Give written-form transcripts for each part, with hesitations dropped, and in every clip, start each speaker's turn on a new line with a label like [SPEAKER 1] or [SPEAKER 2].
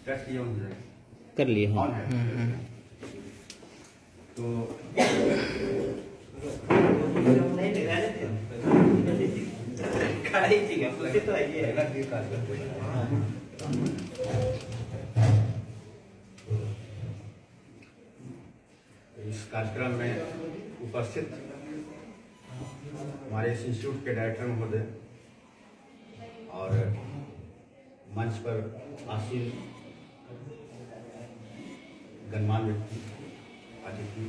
[SPEAKER 1] कर लिए हैं।
[SPEAKER 2] तो इस कार्यक्रम में उपस्थित हमारे इस इंस्टीट्यूट के डायरेक्टर महोदय और मंच पर आसीन गणमान्य व्यक्ति, अतिथि,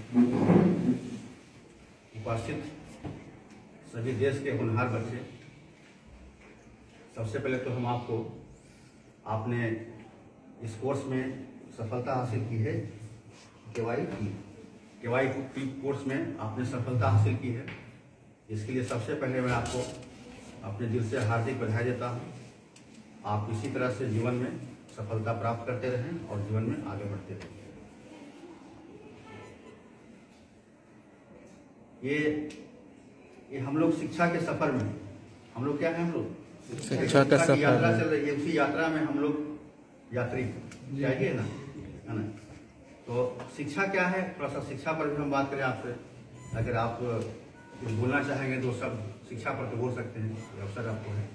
[SPEAKER 2] उपस्थित सभी देश के होनहार बच्चे, सबसे पहले तो हम आपने इस कोर्स में सफलता हासिल की है। केवाई कोर्स में आपने सफलता हासिल की है। इसके लिए सबसे पहले मैं आपको अपने दिल से हार्दिक बधाई देता हूँ। आप इसी तरह से जीवन में सफलता प्राप्त करते रहें और जीवन में आगे बढ़ते रहें। ये हम लोग शिक्षा के सफर में, हम लोग क्या है, हम लोग
[SPEAKER 1] शिक्षा का सफर
[SPEAKER 2] यात्रा चल रही है। उसी यात्रा में हम लोग यात्री चाहिए ना, है ना। तो शिक्षा क्या है, थोड़ा सा शिक्षा पर भी हम बात करें आपसे। अगर आप कुछ बोलना चाहेंगे तो सब शिक्षा पर तो बोल सकते हैं, ये अवसर आपको है।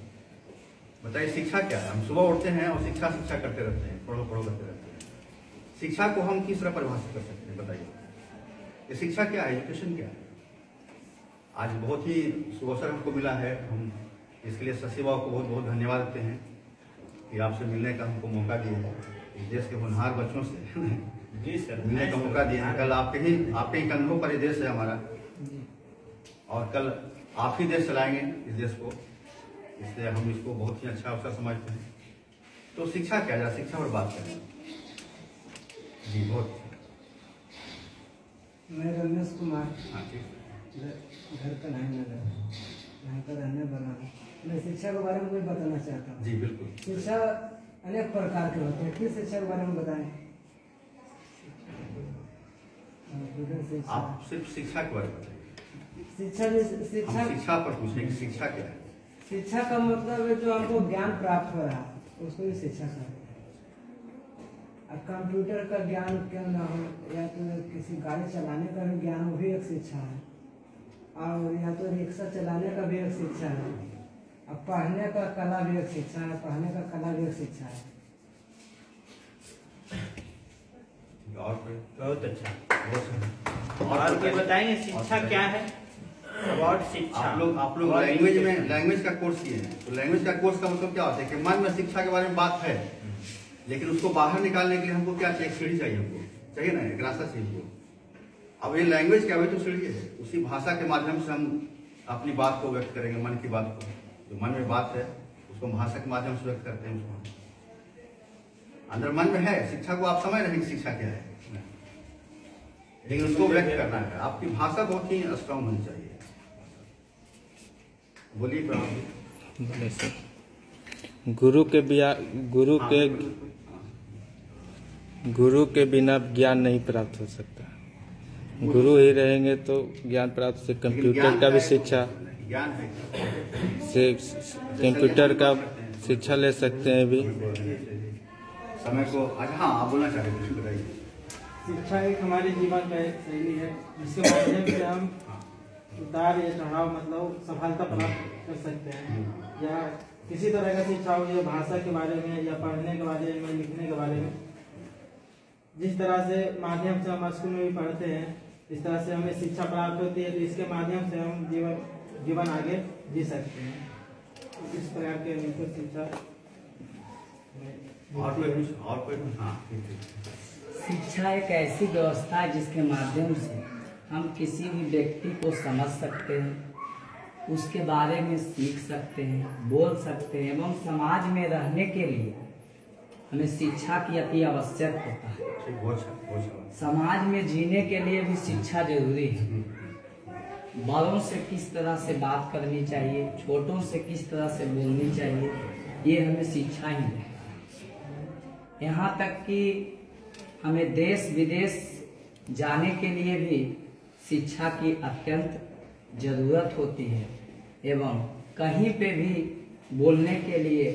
[SPEAKER 2] बताइए शिक्षा क्या है। हम सुबह उठते हैं और शिक्षा करते रहते हैं, पढ़ो करते रहते हैं। शिक्षा को हम किस तरह परिभाषित कर सकते हैं, बताइए। ये शिक्षा क्या है, एजुकेशन क्या है। आज बहुत ही शुभ अवसर हमको मिला है। हम इसके लिए शशि बाबू को बहुत बहुत धन्यवाद देते हैं कि आपसे मिलने का हमको मौका दिया है। इस देश के होनहार बच्चों से जी सर मिलने का मौका दिया है। कल आपके ही कंधों पर ये देश है हमारा, और कल आप ही देश चलाएंगे इस देश को। इसलिए हम इसको बहुत ही अच्छा अवसर समझते हैं। तो शिक्षा क्या है, शिक्षा पर बात करें जी। बहुत
[SPEAKER 3] मैं रमेश कुमार,
[SPEAKER 2] हाँ ठीक,
[SPEAKER 3] घर का नाम नगर, यहाँ का रहने वाला हूँ। मैं शिक्षा के बारे में कुछ बताना चाहता हूँ।
[SPEAKER 2] जी बिल्कुल।
[SPEAKER 3] शिक्षा अनेक प्रकार के होते हैं। किस शिक्षा के बारे में बताएं।
[SPEAKER 2] आप सिर्फ शिक्षा के बारे में बताइए।
[SPEAKER 3] शिक्षा
[SPEAKER 2] पर पूछने की शिक्षा क्या है।
[SPEAKER 3] शिक्षा का मतलब है जो हमको ज्ञान प्राप्त हो रहा है उसको ही शिक्षा कहते हैं। अब कंप्यूटर का ज्ञान क्यों ना हो, या तो किसी गाड़ी चलाने का भी ज्ञान, वो भी एक शिक्षा है। और या तो रिक्शा चलाने का भी एक शिक्षा है। अब पढ़ने का कला भी एक शिक्षा है, पढ़ने का कला भी एक शिक्षा है।
[SPEAKER 2] और
[SPEAKER 4] बहुत अच्छा। और कोई बताएंगे शिक्षा क्या है। शिक्षा
[SPEAKER 2] आप लोग लैंग्वेज का कोर्स किए हैं। तो लैंग्वेज का कोर्स का मतलब क्या होता है कि मन में शिक्षा के बारे में बात है, लेकिन उसको बाहर निकालने के लिए हमको क्या चाहिए, सीढ़ी चाहिए। हमको चाहिए ना, एक रास्ता चाहिए हमको। अब ये लैंग्वेज क्या हुई तो सीढ़ी है। उसी भाषा के माध्यम से हम अपनी बात को व्यक्त करेंगे, मन की बात को। जो मन में बात है उसको भाषा के माध्यम से व्यक्त करते हैं। उसको अंदर मन में है, शिक्षा को आप समझ रहे हैं कि शिक्षा क्या है, लेकिन उसको व्यक्त करना है। आपकी भाषा बहुत ही स्ट्रांग होनी चाहिए। बोलिए
[SPEAKER 1] बोले सर। गुरु के बिना ज्ञान नहीं प्राप्त हो सकता। गुरु ही रहेंगे तो ज्ञान प्राप्त से। कंप्यूटर का भी शिक्षा
[SPEAKER 2] ज्ञान है
[SPEAKER 1] से कंप्यूटर का शिक्षा ले सकते हैं भी।
[SPEAKER 2] समय को हाँ आप बोलना चाह रहे हैं, बताइए।
[SPEAKER 5] शिक्षा एक हमारे जीवन का एक शैली है जिसके माध्यम से हम उतार या चढ़ाव मतलब सफलता प्राप्त कर सकते हैं। या किसी तरह का शिक्षा हो, या भाषा के बारे में, या पढ़ने के बारे में, लिखने के बारे में। जिस तरह से माध्यम से हम स्कूल में भी पढ़ते हैं, इस तरह से हमें शिक्षा प्राप्त होती है। तो इसके माध्यम से हम जीवन आगे जी सकते हैं। इस प्रकार के शिक्षा
[SPEAKER 2] और कोई हाँ।
[SPEAKER 6] शिक्षा एक ऐसी व्यवस्था है जिसके माध्यम से हम किसी भी व्यक्ति को समझ सकते हैं, उसके बारे में सीख सकते हैं, बोल सकते हैं, एवं समाज में रहने के लिए हमें शिक्षा की अति आवश्यक होता है। समाज में जीने के लिए भी शिक्षा जरूरी है। बड़ों से किस तरह से बात करनी चाहिए, छोटों से किस तरह से बोलनी चाहिए, ये हमें शिक्षा ही है। यहाँ तक कि हमें देश विदेश जाने के लिए भी शिक्षा की अत्यंत जरूरत होती है। एवं कहीं पे भी बोलने के लिए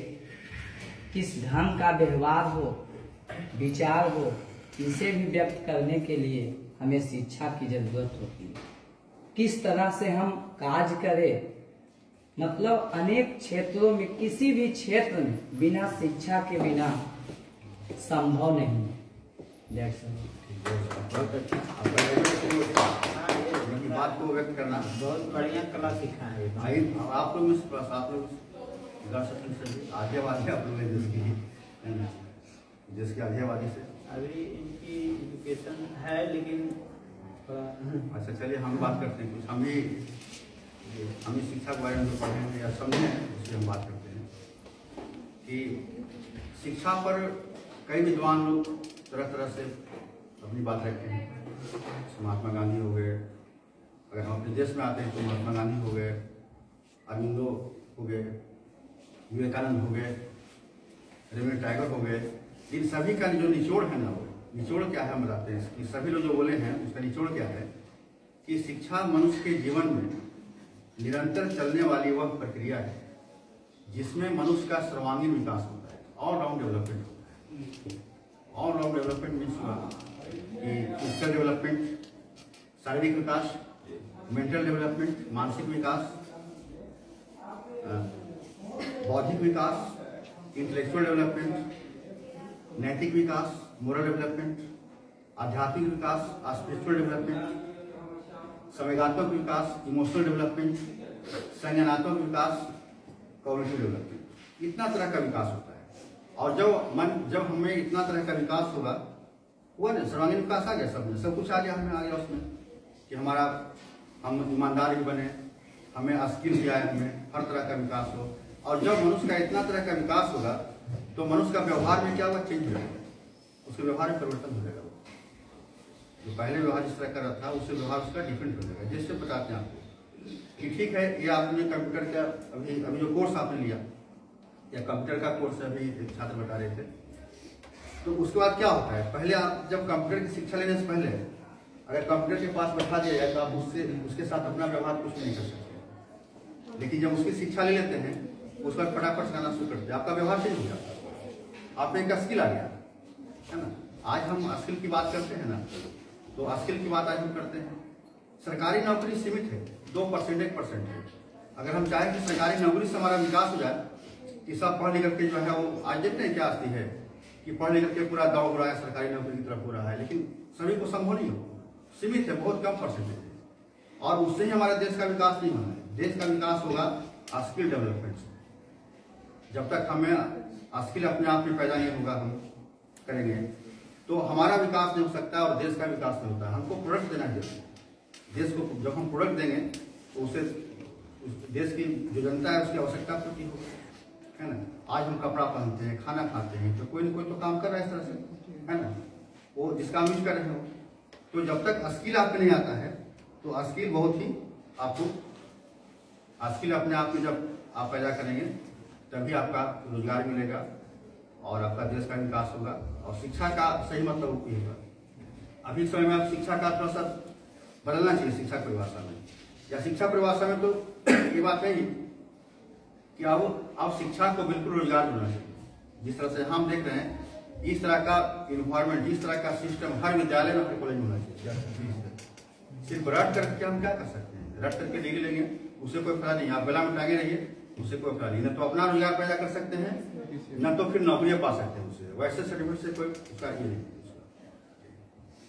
[SPEAKER 6] किस ढंग का व्यवहार हो, विचार हो, इसे भी व्यक्त करने के लिए हमें शिक्षा की जरूरत होती है। किस तरह से हम कार्य करें, मतलब अनेक क्षेत्रों में, किसी भी क्षेत्र में बिना शिक्षा के बिना संभव नहीं है।
[SPEAKER 2] बात को व्यक्त करना
[SPEAKER 4] बहुत बढ़िया कला सीखा है।
[SPEAKER 2] आप लोग आप लोग आज्ञावादी आप लोग जिसकी आज्ञावादी से
[SPEAKER 4] अभी इनकी एजुकेशन है, लेकिन
[SPEAKER 2] अच्छा चलिए हम बात करते हैं कुछ। हम ही शिक्षा के बारे में जो पढ़े हैं या समझे हैं उससे हम बात करते हैं कि शिक्षा पर कई विद्वान लोग तरह तरह से अपनी बात रखते हैं। महात्मा गांधी हो गए, अगर हम अपने देश में आते हैं तो महात्मा गांधी हो गए, अरविंदो हो गए, विवेकानंद हो गए, रविंद्र टैगोर हो गए। इन सभी का जो निचोड़ है ना, वो निचोड़ क्या है हम बताते हैं कि सभी लोग जो बोले हैं उसका निचोड़ क्या है कि शिक्षा मनुष्य के जीवन में निरंतर चलने वाली वह प्रक्रिया है जिसमें मनुष्य का सर्वांगीण विकास होता है, ऑल राउंड डेवलपमेंट होता है। All round development means physical development, शारीरिक विकास, मेंटल डेवलपमेंट, मानसिक विकास, बौद्धिक विकास, इंटेलेक्चुअल डेवलपमेंट, नैतिक विकास, मोरल डेवलपमेंट, आध्यात्मिक विकास, स्पिरिचुअल डेवलपमेंट, संवेगात्मक विकास, इमोशनल डेवलपमेंट, संज्ञानात्मक विकास, कॉग्निटिव डेवलपमेंट। इतना तरह का विकास होता है। और जब हमें इतना तरह का विकास होगा, हुआ ना, सर्वांगीण विकास आ गया, सब कुछ आ गया, हमें आ गया उसमें कि हम ईमानदार भी बने, हमें स्किल भी आए, हमें हर तरह का विकास हो। और जब मनुष्य का इतना तरह का विकास होगा तो मनुष्य का व्यवहार में क्या होगा, चेंज हो जाएगा, उसके व्यवहार में परिवर्तन हो जाएगा। जो पहले व्यवहार जिस तरह का रहा था उससे व्यवहार उसका डिफरेंट हो जाएगा। जैसे बताते हैं आपको कि ठीक है, ये आपने कंप्यूटर का अभी जो कोर्स आपने लिया या कंप्यूटर का कोर्स अभी एक छात्र बता रहे थे, तो उसके बाद क्या होता है, पहले आप जब कंप्यूटर की शिक्षा लेने से पहले अगर कंप्यूटर के पास बैठा दिया जाए तो आप उसके साथ अपना व्यवहार कुछ नहीं कर सकते। लेकिन जब उसकी शिक्षा ले लेते हैं उसका फटाफट सिखाना शुरू करते हैं, आपका व्यवहार चेंज हो जाता है, आप में एक स्किल आ गया है ना। आज हम स्किल की बात करते हैं ना, तो स्किल की बात आज हम करते हैं। सरकारी नौकरी सीमित है, 2% 1% है। अगर हम चाहें कि सरकारी नौकरी से हमारा विकास हो जाए कि सब पढ़ लिख के जो है वो, आज देखते हैं क्या स्थिति है कि पढ़ लिख के पूरा दौड़ रहा है सरकारी नौकरी की तरफ हो रहा है, लेकिन सभी को संभव नहीं हो, सीमित है, बहुत कम परसेंटेज है। और उससे ही हमारे देश का विकास नहीं होना है। देश का विकास होगा स्किल डेवलपमेंट से। जब तक हमें स्किल अपने आप में पैदा नहीं होगा, हम करेंगे तो हमारा विकास नहीं हो सकता और देश का विकास नहीं होता है। हमको प्रोडक्ट देना है देश को। जब हम प्रोडक्ट देंगे तो उसे देश की जो जनता है उसकी आवश्यकता पूर्ति होगी, है ना। आज हम कपड़ा पहनते हैं, खाना खाते हैं, तो कोई न कोई तो काम कर रहा है इस तरह से, है ना, वो जिसका यूज कर रहे हो। तो जब तक स्किल आपको नहीं आता है तो स्किल बहुत ही आपको, स्किल अपने आप में जब आप पैदा करेंगे तभी आपका रोजगार मिलेगा और आपका देश का विकास होगा। और शिक्षा का सही मतलब ये होगा। अभी समय में आप शिक्षा का थोड़ा सा बदलना चाहिए शिक्षा परिभाषा में, या शिक्षा परिभाषा में तो ये बात नहीं कि आप शिक्षा को बिल्कुल रोजगार बनाना चाहिए। जिस तरह से हम देख रहे हैं इस तरह का इन्वायरमेंट, इस तरह का सिस्टम हर विद्यालय में, हर कॉलेज में होना चाहिए। सिर्फ रट करके हम क्या कर सकते हैं, रट करके डिग्री लेंगे उससे कोई फायदा नहीं। आप गला में टांगे रहिए उससे कोई फायदा नहीं। न तो अपना रोजगार पैदा कर सकते हैं, न तो फिर नौकरियां पा सकते हैं उससे। वैसे सर्टिफिकेट से कोई उसका ये नहीं।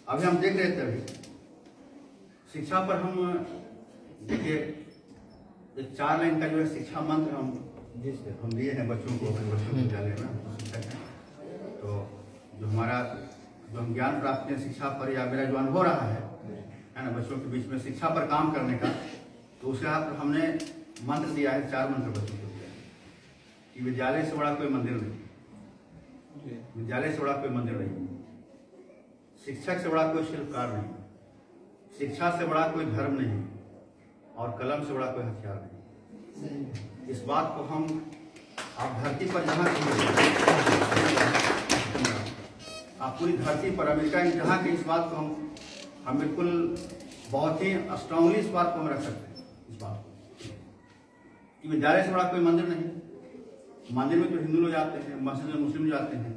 [SPEAKER 2] अभी हम देख रहे थे, अभी शिक्षा पर हम देखिए एक 4 लाइन का जो है शिक्षा मंत्र हम दिए हैं बच्चों को, बच्चों के विद्यालय में शिक्षक हैं। तो जो हम ज्ञान प्राप्त किए शिक्षा पर, या मेरा जो अनुभव रहा है ना बच्चों के बीच में शिक्षा पर काम करने का, तो उसे हमने मंत्र दिया है, 4 मंत्र बच्चों को दिया है कि विद्यालय से बड़ा कोई मंदिर नहीं, विद्यालय से बड़ा कोई मंदिर नहीं, शिक्षक से बड़ा कोई शिल्पकार नहीं, शिक्षा से बड़ा कोई धर्म नहीं, और कलम से बड़ा कोई हथियार नहीं। इस बात को हम आप धरती पर जहाँ आप पूरी धरती पर, अमेरिका की जहाँ की इस बात को हम बिल्कुल बहुत ही स्ट्रांगली इस बात को हम रख सकते हैं। इस बात को कि विद्यालय से बड़ा कोई मंदिर नहीं। मंदिर में तो हिंदू लोग जाते हैं, मस्जिद में मुस्लिम जाते हैं,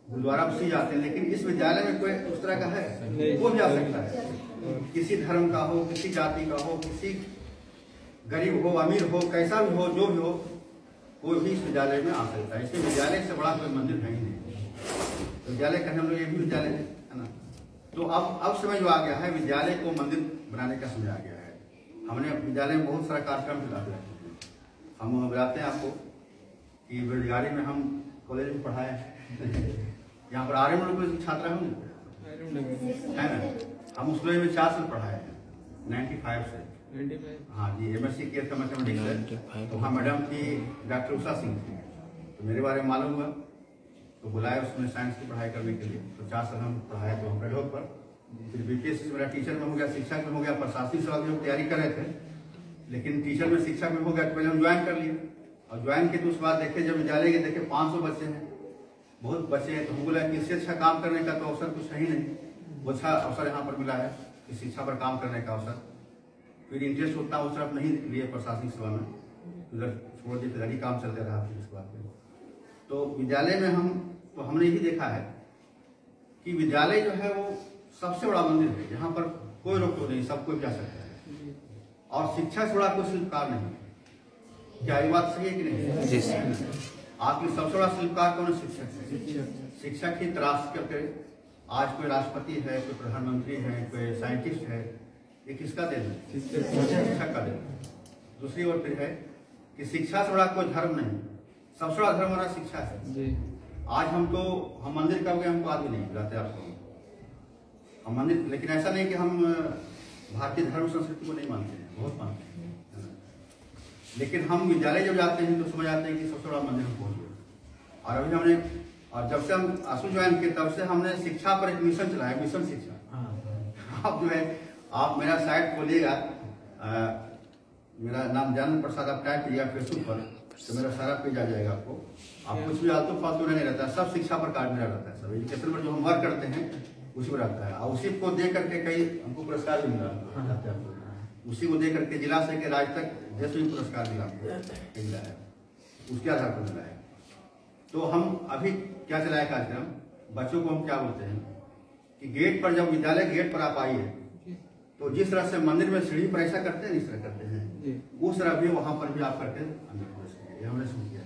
[SPEAKER 2] गुरुद्वारा में सी जाते हैं, लेकिन इस विद्यालय में कोई उस तरह का है, वो भी आ सकता है। किसी धर्म का हो, किसी जाति का हो, किसी गरीब हो, अमीर हो, कैसा भी हो, जो भी हो, कोई भी इस विद्यालय में आ सकता है। इसलिए विद्यालय से बड़ा कोई मंदिर है ही नहीं। तो विद्यालय कहने हम लोग ये भी विद्यालय है ना। तो अब समय जो आ गया है, विद्यालय को मंदिर बनाने का समय आ गया है। हमने विद्यालय में बहुत सारा कार्यक्रम चलाते हैं। हम बताते हैं आपको कि बेरोजगारी में हम कॉलेज में पढ़ाए यहाँ पर आर्य कॉलेज के छात्र हम है ना। हम उस कॉलेज में 4 साल पढ़ाए हैं 95 से। हाँ जी, MSc किया था मैथमेटिक्स से। तो हाँ, मैडम थी डॉक्टर उषा सिंह थी, तो मेरे बारे में मालूम हुआ तो बुलाया उसमें साइंस की पढ़ाई करने के लिए। तो 4 साल हम पढ़ाए तो हम रेडोक पर। फिर BPSC मेरा टीचर में हो गया, शिक्षक में हो गया, प्रशासनिक सेवा की तैयारी कर रहे थे, लेकिन टीचर में शिक्षक में हो गया तो पहले हम ज्वाइन कर लिए। और ज्वाइन किए तो उसके बाद देखे, जब विद्यालय के देखे 500 बच्चे हैं, बहुत बच्चे हैं, तो हम बोला कि इससे अच्छा काम करने का तो अवसर कुछ है ही नहीं। वो अच्छा अवसर यहाँ पर मिला है कि शिक्षा पर काम करने का अवसर। फिर इंटरेस्ट उतना उस तरफ नहीं लिए प्रशासनिक सेवा में, उधर छोड़ दिए, तैयारी काम चलते रहा। फिर इसके बाद तो विद्यालय में हमने यही देखा है कि विद्यालय जो है वो सबसे बड़ा मंदिर है, यहाँ पर कोई रोक टोक नहीं, सब कोई जा सकता है। और शिक्षा से बड़ा कोई शिल्पकार नहीं। क्या ये बात सही है कि नहीं? आपकी सबसे बड़ा शिल्पकार कौन है? शिक्षक है। शिक्षक ही तराश करके आज कोई राष्ट्रपति है, कोई प्रधानमंत्री है, कोई साइंटिस्ट है, ये किसका देन है? शिक्षक का देन। दूसरी ओर फिर है कि शिक्षा से बड़ा कोई धर्म नहीं, सबसे बड़ा धर्म हमारा शिक्षा है। आज हम मंदिर का हो गया, हमको आदमी नहीं बुलाते आपको हम मंदिर, लेकिन ऐसा नहीं कि हम भारतीय धर्म संस्कृति को नहीं मानते हैं, बहुत मानते हैं। लेकिन हम विद्यालय जब जाते हैं तो समझ आते हैं कि सबसे बड़ा मंदिर हम पहुंच गए। और अभी हमने, और जब से हम आंसू ज्वाइन किए तब से हमने शिक्षा पर एक मिशन चलाया, मिशन शिक्षा। आप जो है, आप मेरा साइट खोलिएगा, मेरा नाम जानन प्रसाद आप टाइप कीजिएगा फेसबुक पर, तो मेरा सारा पेज आ जाएगा आपको। आप कुछ भी आलतू फालतू नहीं रहता, सब शिक्षा पर कार्ड मेरा रहता है। सब एजुकेशन पर जो हम वर्क करते हैं उसी पर रहता है। और उसी को दे करके कई हमको पुरस्कार भी मिला जाते हैं। उसी को दे करके जिला से के राज्य तक देश में पुरस्कार मिला है, उसके आधार पर मिला है। तो हम अभी क्या चलाया कार्यक्रम, बच्चों को हम क्या बोलते हैं कि गेट पर, जब विद्यालय गेट पर आप आइए तो जिस तरह से मंदिर में सीढ़ी पर ऐसा करते हैं, इस तरह करते हैं, उस तरह भी वहां पर भी आप करके अंदर प्रवेश करिए। हमने सुन किया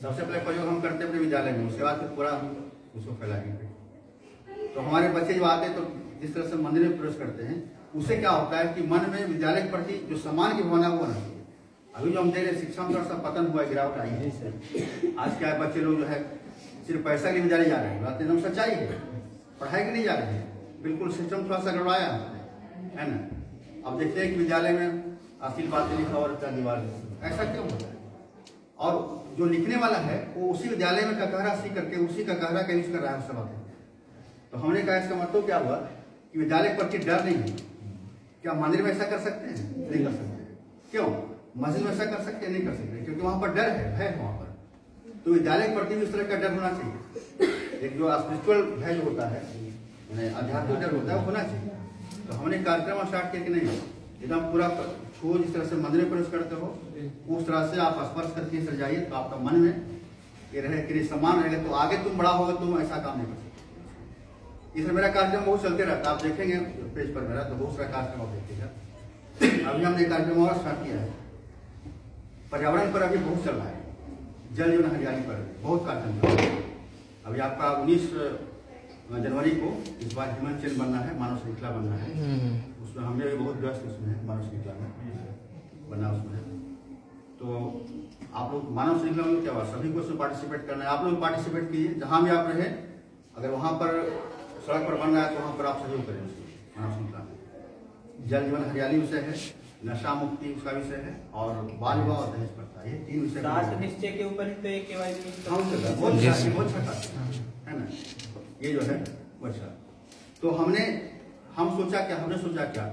[SPEAKER 2] सबसे पहले प्रयोग हम करते हैं अपने विद्यालय में, उसके बाद फिर पूरा हम उसको फैलाएंगे। तो हमारे बच्चे जो आते हैं तो जिस तरह से मंदिर में प्रवेश करते हैं, उससे क्या होता है कि मन में विद्यालय के प्रति जो सम्मान की भावना वो ना। अभी जो हम देख रहे शिक्षा में थोड़ा सा पतन हुआ है, गिरावट आई है। आज क्या है, बच्चे लोग जो है सिर्फ पैसा के लिए विद्यालय जा रहे हैं, बात एकदम सच्चाई है, पढ़ाई के लिए जा रहे हैं। बिल्कुल सिस्टम थोड़ा सा गड़बड़ाया है ना। अब देखते हैं कि विद्यालय में अश्लील बातें लिखा और दीवार, ऐसा क्यों होता है? और जो लिखने वाला है वो उसी विद्यालय में ककहरा सी करके उसी ककहरा का यूज कर रहा है उस बातें। तो हमने कहा इसका मतलब क्या हुआ कि विद्यालय के प्रति डर नहीं है। क्या मंदिर में ऐसा कर सकते हैं? नहीं कर सकते। क्यों? मस्जिद में ऐसा कर सकते हैं? नहीं कर सकते, क्योंकि वहां पर डर है, भय है वहां पर। तो विद्यालय के प्रति भी इस तरह का डर होना चाहिए। एक जो स्पिरिचुअल भय जो होता है, आध्यात्मिक डर होता है, वो होना चाहिए। तो हमने कार्यक्रम स्टार्ट किया कि नहीं, एकदम पूरा छो, जिस तरह से मंदिर में प्रवेश करते हो उस तरह से आप स्पर्श करके सर जाइए, तो आपका मन में ये रहे कि सम्मान रहेगा, तो आगे तुम बड़ा होगा, तुम ऐसा काम नहीं कर सकते। इसलिए मेरा कार्यक्रम बहुत चलते रहता है। आप देखेंगे पेज पर मेरा, तो बहुत सारा कार्यक्रम आप देखिएगा। अभी हमने कार्यक्रम और स्टार्ट किया है, पर्यावरण पर अभी बहुत चल रहा है, जल जीवन हरियाली पर बहुत कार्यक्रम। अभी आपका 19 जनवरी को इस बार ह्यूमन चेन बनना है, मानव श्रृंखला बनना है। उसमें हमें भी बहुत व्यस्त उसमें है, मानव श्रृंखला में बनना उसमें। तो आप लोग मानव श्रृंखला में क्या हुआ, सभी को उसमें पार्टिसिपेट करना है। आप लोग पार्टिसिपेट कीजिए, जहां भी आप रहे। अगर वहां पर सड़क पर बन रहा है तो वहां पर आप सहयोग करें मानव श्रृंखला में। जल जीवन हरियाली विषय है, नशा मुक्ति उसका विषय है, और बाल विवाह और दहेज प्रथा, ये 3 विषय।
[SPEAKER 4] 7 निश्चय के ऊपर ही तो एक KYC
[SPEAKER 2] बहुत अच्छा है ना, ये जो है वो अच्छा। तो हम सोचा क्या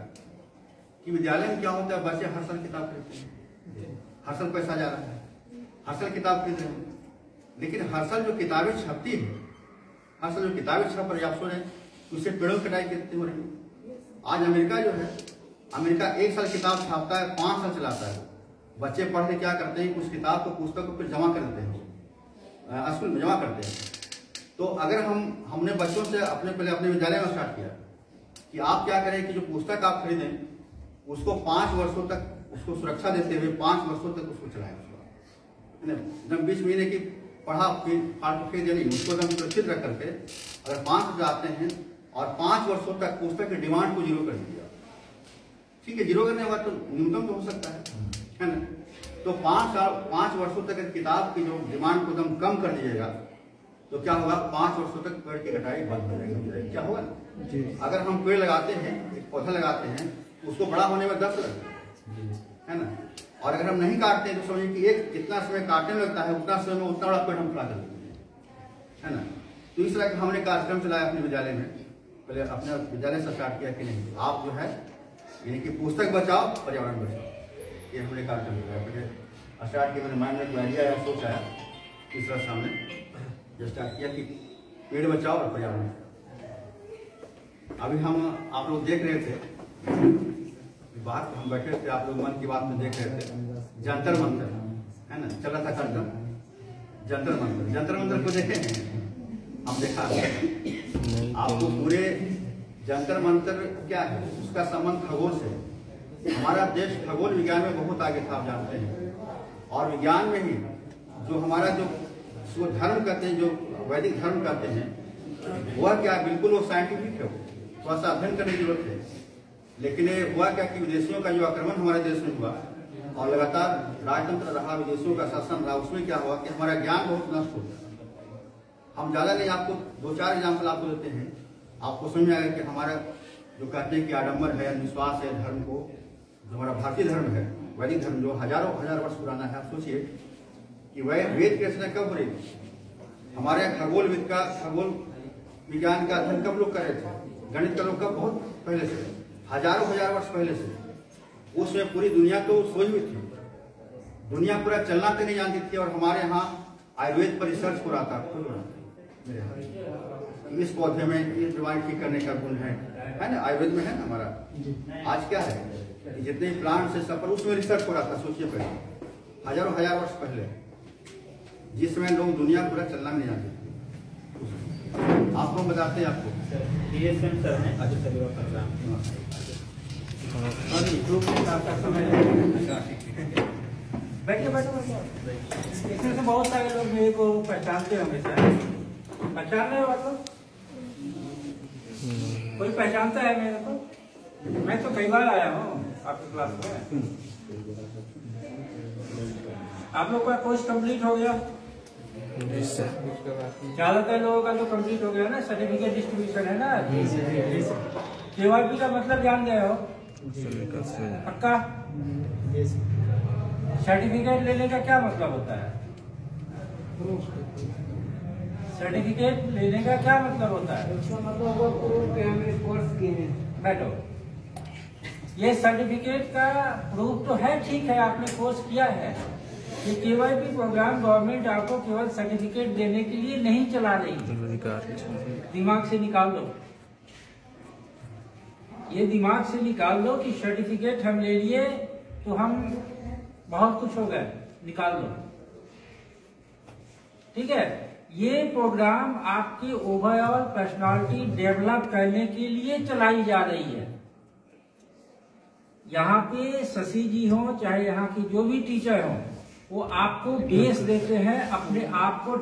[SPEAKER 2] कि विद्यालय में क्या होता है, बच्चे हर साल किताब खरीदते हैं, हर साल पैसा जा रहा है, हर साल किताब खरीद रहे हैं। लेकिन हर साल जो किताबें छपती है, हर साल जो किताबें छप रही है, आप सुन रहे हैं, उससे पेड़ों की कटाई कितनी हो रही है। आज अमेरिका जो है, अमेरिका 1 साल किताब छापता है, 5 साल चलाता है। बच्चे पढ़ के क्या करते हैं, उस किताब को, पुस्तक को फिर जमा कर देते हैं, स्कूल में जमा करते हैं। तो तो अगर हमने बच्चों से अपने विद्यालय में स्टार्ट किया कि आप क्या करें कि जो पुस्तक आप खरीदें उसको 5 वर्षों तक उसको सुरक्षा देते हुए 5 वर्षों तक उसको चलाएं। जब 20 महीने की पढ़ा फेंक देनी उसको एकदम सुरक्षित रख करके अगर 5 वर्ष आते हैं और 5 वर्षों तक पुस्तक की डिमांड को 0 कर दिया, ठीक है, 0 करने के बाद तो न्यूनतम तो हो सकता है ना। तो 5 वर्षों तक किताब की जो डिमांड को एकदम कम कर दीजिएगा तो क्या होगा, 5 वर्षों तक पेड़ की कटाई बंद हो जाएगी। क्या होगा ना, अगर हम पेड़ लगाते हैं, एक पौधा लगाते हैं, उसको बड़ा होने में 10 लगता है ना, और अगर हम नहीं काटते हैं तो समझिए कि एक जितना समय काटने लगता है उतना समय में उतना बड़ा पेड़ हम खड़ा कर देते हैं, है ना। तो इस तरह का हमने कार्यक्रम चलाया अपने विद्यालय में। पहले अपने विद्यालय से स्टार्ट किया कि नहीं आप जो है यानी कि पुस्तक बचाओ पर्यावरण बचाओ, ये हमने कार्यक्रम चलाया। पहले स्टार्ट किया, मैंने माइंड में आइडिया आया, सोच आया, तीसरा सामने जो स्टार्ट किया कि पेड़ बचाओ और पर्यावरण। अभी हम आप लोग देख रहे थे बात, हम बैठे थे, आप लोग मन की बात में देख रहे थे जंतर मंतर, है ना, चल रहा था कार्यक्रम जंतर मंतर को देखे हैं हम, देखा आपको पूरे जंतर मंतर क्या है, उसका संबंध खगोल से। हमारा देश खगोल विज्ञान में बहुत आगे था, आप जानते हैं, और विज्ञान में ही जो हमारा जो धर्म कहते हैं, जो वैदिक धर्म कहते हैं, वह क्या बिल्कुल वो साइंटिफिक है, थोड़ा सा अध्ययन करने की जरूरत है। लेकिन ये हुआ क्या कि विदेशियों का जो आक्रमण हमारे देश में हुआ और लगातार राजतंत्र रहा, विदेशियों का शासन रहा, उसमें क्या हुआ कि हमारा ज्ञान बहुत नष्ट हो गया। हम ज्यादा नहीं, आपको 2-4 एग्जाम्पल आपको देते हैं, आपको समझ में आएगा कि हमारा जो कहते हैं कि आडम्बर है, अंधविश्वास है, धर्म को जो हमारा भारतीय धर्म है, वैदिक धर्म जो हजारों वर्ष पुराना है। आप सोचिए कि वह वेद की रचना कब हो रही थी, हमारे यहाँ खगोल विज्ञान का अध्ययन कब लोग कर रहे थे, गणित का लोग कब, बहुत पहले से, हजारों वर्ष पहले से। उसमें पूरी दुनिया तो सोई हुई थी, दुनिया पूरा चलना तो नहीं जानती थी, और हमारे यहाँ आयुर्वेद पर रिसर्च हो रहा था, इस पौधे में इस बीमारी ठीक करने का गुण है ना, आयुर्वेद में है ना हमारा। आज क्या है, जितने प्लांट्स है सब पर उसमें रिसर्च हो रहा था। सोचिए पहले हजारों वर्ष पहले, जिसमें लोग दुनिया पूरा चलना नहीं जानते थे। आपको बताते हैं, आपको
[SPEAKER 4] सर हैं
[SPEAKER 5] इसमें से बहुत सारे लोग मेरे को पहचानते हैं, हमेशा पहचान रहे हो आप लोग? कोई पहचानता है मेरे को? मैं तो कई बार आया हूँ आपकी क्लास में। आप लोग का कोर्स कंप्लीट हो गया? ज्यादातर लोगों का तो कंप्लीट हो गया ना, सर्टिफिकेट डिस्ट्रीब्यूशन है ना। केवाईपी का मतलब जान गए हो पक्का? सर्टिफिकेट लेने का क्या मतलब होता है? सर्टिफिकेट लेने का क्या मतलब होता है?
[SPEAKER 3] उसका मतलब वो प्रूफ के हमने कोर्स किए हैं।
[SPEAKER 5] बैठो, ये सर्टिफिकेट का प्रूफ तो है, ठीक है, आपने कोर्स किया है। ये केवाईपी प्रोग्राम गवर्नमेंट आपको केवल सर्टिफिकेट देने के लिए नहीं चला रही है। दिमाग से निकाल दो, ये दिमाग से निकाल दो कि सर्टिफिकेट हम ले लिए तो हम बहुत कुछ हो गए, निकाल दो, ठीक है। ये प्रोग्राम आपकी ओवरऑल पर्सनालिटी डेवलप करने के लिए चलाई जा रही है। यहाँ पे शशि जी हो चाहे यहाँ की जो भी टीचर हो, वो आपको बेस देते हैं अपने आप को